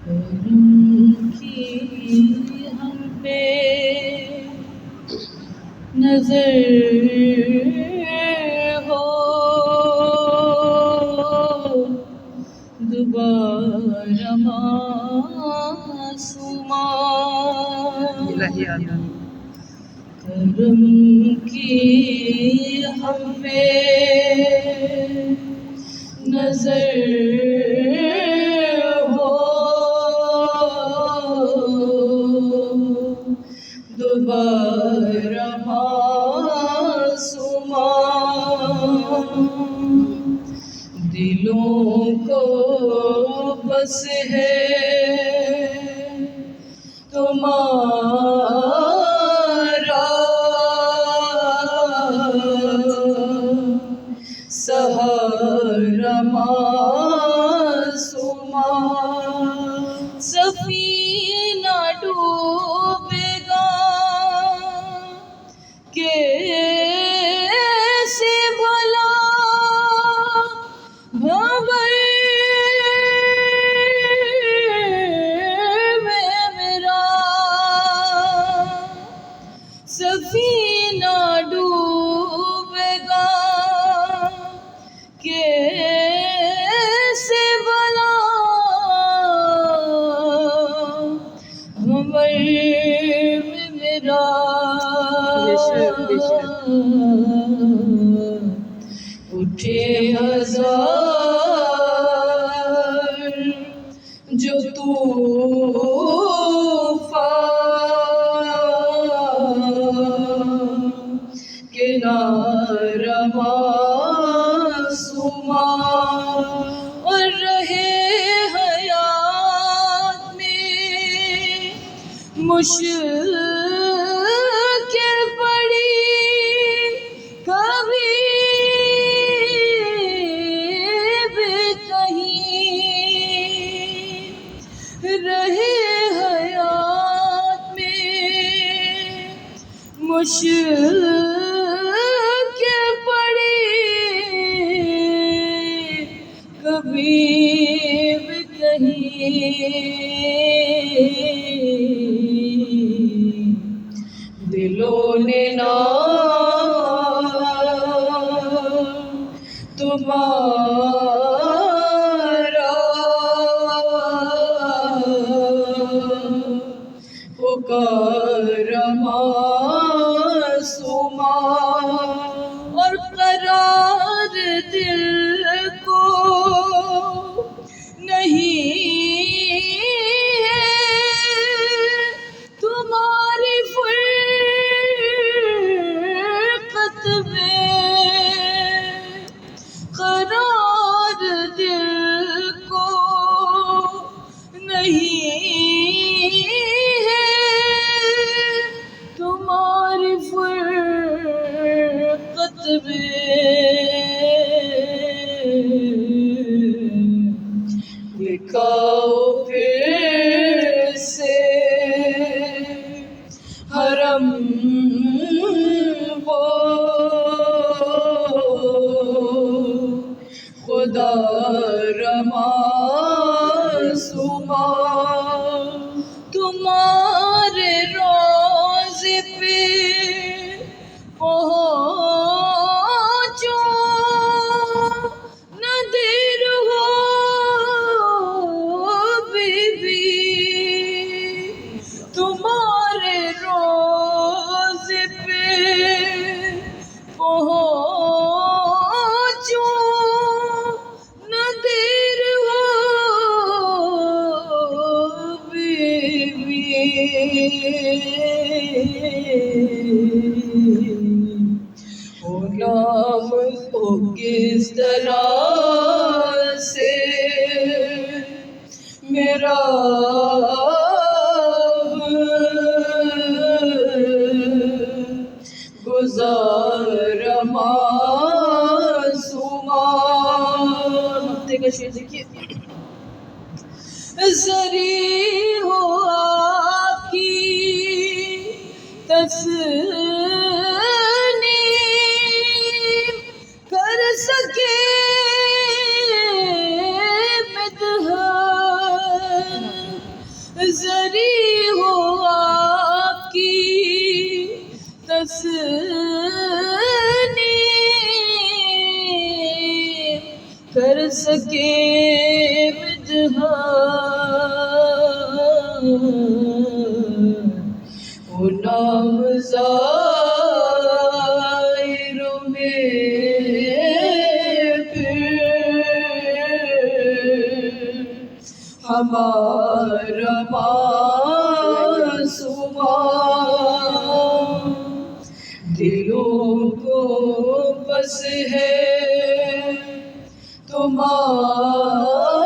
کرم کی ہم پہ نظر ہو دوبارہ معصوماں، کرم کی ہم پہ نظر ہو دوبارہ معصوماں، دلوں کو بس ہے تمہارا سہارا معصوماں، سفینہ ڈوبے گا کیسے بھلا بھنور میں میرا، سفینہ ڈوبے گا کیسے بھلا بھنور میں میرا، اٹھے ہزار جو طوفان کنارہ معصوماں، اور رہے حیات میں مشکل پڑی کبھی بھی کہیں، رہے حیات میں مشکل پڑی کبھی بھی کہیں، دلوں نے نام تمہارا پکارا معصوماں، اور قرار دل کو نہیں ہے تمہاری فرقت میں، قرار دل کو نہیں ہے تمہاری فرقت میں، دکھاؤ پھر سے حرم وہ خدا را معصوماں، تمہارے روضے پہ پہنچو نہ دیر ہو بی بی، تمہارے روضے پہ پہنچو نہ دیر ہو بی بی، او نام کو کس طرح سے میرا گزارا معصوماں، ہفتے کا شعر دیکھیے، زری ہو آپ کی تسلیم کر سکے مدحت کر سکے جہاں وہ نام زائروں میں پھر ہمارا معصوم دلوں کو بس ہے تمہارا